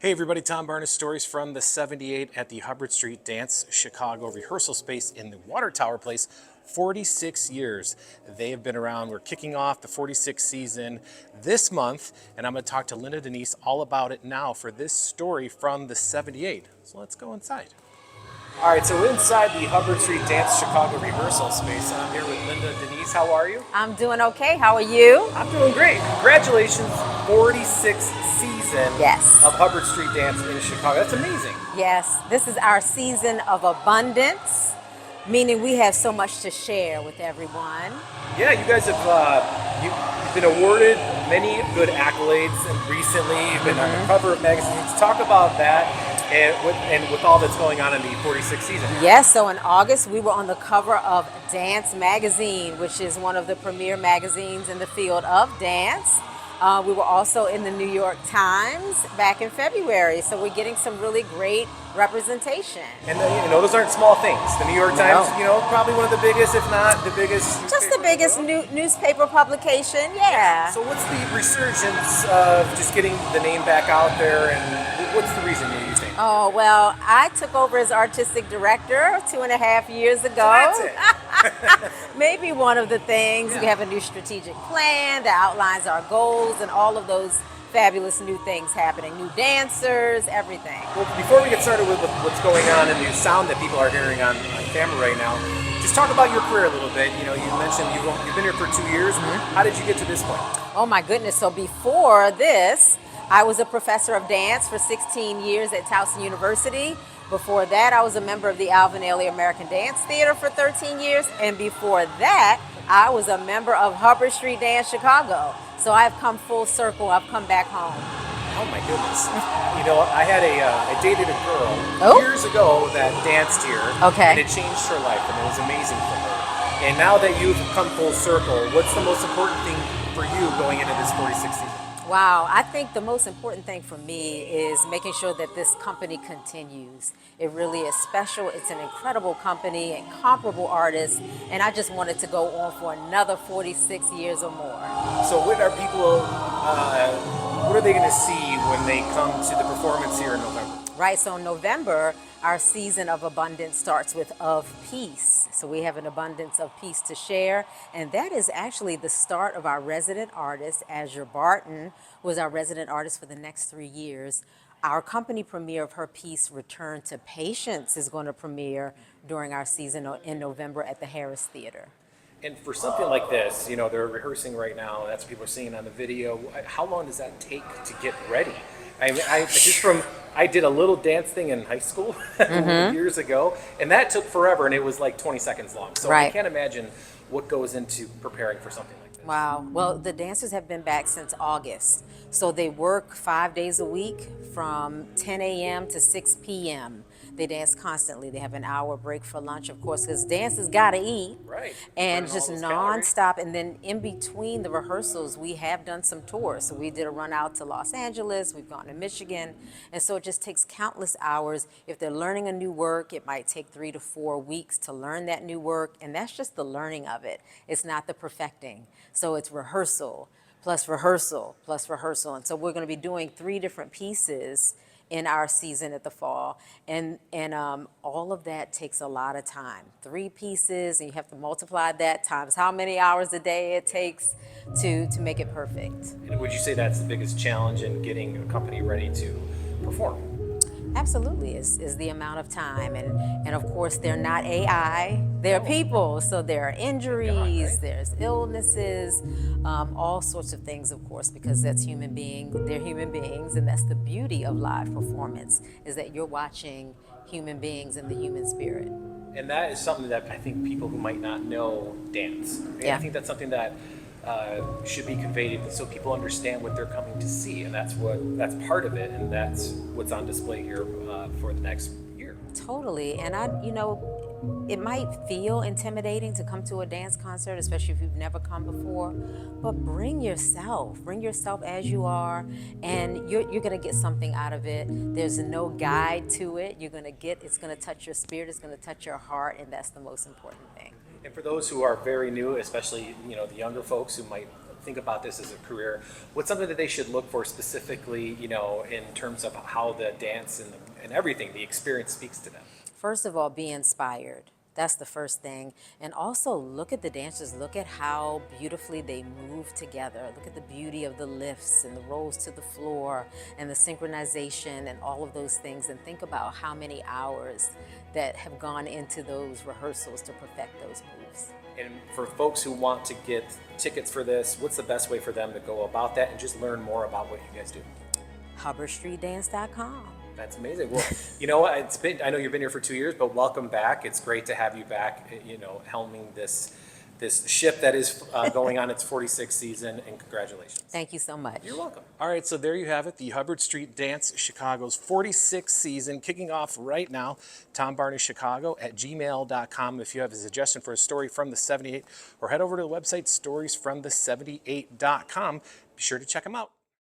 Hey everybody, Tom Barnes, stories from the 78 at the Hubbard Street Dance Chicago rehearsal space in the Water Tower Place. 46 years they have been around. We're kicking off the 46th season this month, and I'm going to talk to Linda Denise all about it now for this story from the 78. So let's go inside. All right, so we're inside the Hubbard Street Dance Chicago rehearsal space, and I'm here with Linda Denise. How are you? I'm doing okay. How are you? I'm doing great. Congratulations, 46th season Yes. of Hubbard Street Dance in Chicago. That's amazing. Yes, this is our season of abundance, meaning we have so much to share with everyone. Yeah, you guys have you've been awarded many good accolades, and recently you've been on the cover of magazines. Talk about that and with all that's going on in the 46th season. Yes, so in August we were on the cover of Dance Magazine, which is one of the premier magazines in the field of dance. We were also in the New York Times back in February, so we're getting some really great representation. And those aren't small things. The New York Times, probably one of the biggest, if not the biggest. Just the biggest newspaper publication, yeah. So what's the resurgence of just getting the name back out there, and what's the reason you think? Oh, well, I took over as artistic director 2.5 years ago. So that's it. Maybe one of the things. We have a new strategic plan that outlines our goals and all of those fabulous new things happening, new dancers, everything. Well, before we get started with what's going on and the sound that people are hearing on camera right now, just talk about your career a little bit. You mentioned you've been here for 2 years. Mm-hmm. How did you get to this point? Oh my goodness, so before this, I was a professor of dance for 16 years at Towson University. Before that, I was a member of the Alvin Ailey American Dance Theater for 13 years. And before that, I was a member of Hubbard Street Dance Chicago. So I've come full circle. I've come back home. Oh my goodness. I dated a girl years ago that danced here. Okay. And it changed her life, and it was amazing for her. And now that you've come full circle, what's the most important thing for you going into this 46th season? Wow, I think the most important thing for me is making sure that this company continues. It really is special. It's an incredible company, incomparable artists, and I just want it to go on for another 46 years or more. So what are people, what are they going to see when they come to the performance here in November? Right, so in November, our season of abundance starts with Of Peace. So we have an abundance of peace to share, and that is actually the start of our resident artist. Azure Barton was our resident artist for the next 3 years. Our company premiere of her piece, Return to Patience, is going to premiere during our season in November at the Harris Theater. And for something like this, they're rehearsing right now, that's what people are seeing on the video. How long does that take to get ready? I did a little dance thing in high school years ago, and that took forever, and it was like 20 seconds long. So right. I can't imagine what goes into preparing for something like this. Wow. Well, the dancers have been back since August. So they work 5 days a week from 10 a.m. to 6 p.m. They dance constantly. They have an hour break for lunch, of course, because dancers got to eat. Right. And just nonstop. And then in between the rehearsals, we have done some tours. So we did a run out to Los Angeles. We've gone to Michigan. And so it just takes countless hours. If they're learning a new work, it might take 3 to 4 weeks to learn that new work. And that's just the learning of it. It's not the perfecting. So it's rehearsal plus rehearsal plus rehearsal. And so we're going to be doing 3 different pieces in our season at the fall, and all of that takes a lot of time. 3 pieces, and you have to multiply that times how many hours a day it takes to make it perfect. And would you say that's the biggest challenge in getting a company ready to perform? Absolutely, is the amount of time, and of course they're not AI, they're people, so there are injuries, there's illnesses, all sorts of things, of course, because they're human beings, and that's the beauty of live performance, is that you're watching human beings and the human spirit. And that is something that I think people who might not know dance, I think that's something that should be conveyed so people understand what they're coming to see, and that's part of it, and that's what's on display here for the next year. Totally, and it might feel intimidating to come to a dance concert, especially if you've never come before, but bring yourself as you are, and you're going to get something out of it. There's no guide to it. It's going to touch your spirit, it's going to touch your heart, and that's the most important thing. And for those who are very new, especially the younger folks who might think about this as a career, what's something that they should look for specifically, you know, in terms of how the dance and everything, the experience speaks to them? First of all, be inspired. That's the first thing. And also look at the dancers, look at how beautifully they move together. Look at the beauty of the lifts and the rolls to the floor and the synchronization and all of those things, and think about how many hours that have gone into those rehearsals to perfect those moves. And for folks who want to get tickets for this, what's the best way for them to go about that and just learn more about what you guys do? HubbardStreetDance.com. That's amazing. Well, you know what? I know you've been here for 2 years, but welcome back. It's great to have you back, you know, helming this ship that is going on its 46th season, and congratulations. Thank you so much. You're welcome. All right, so there you have it, the Hubbard Street Dance Chicago's 46th season, kicking off right now. TomBarneyChicago@gmail.com if you have a suggestion for a story from the 78, or head over to the website storiesfromthe78.com. Be sure to check them out.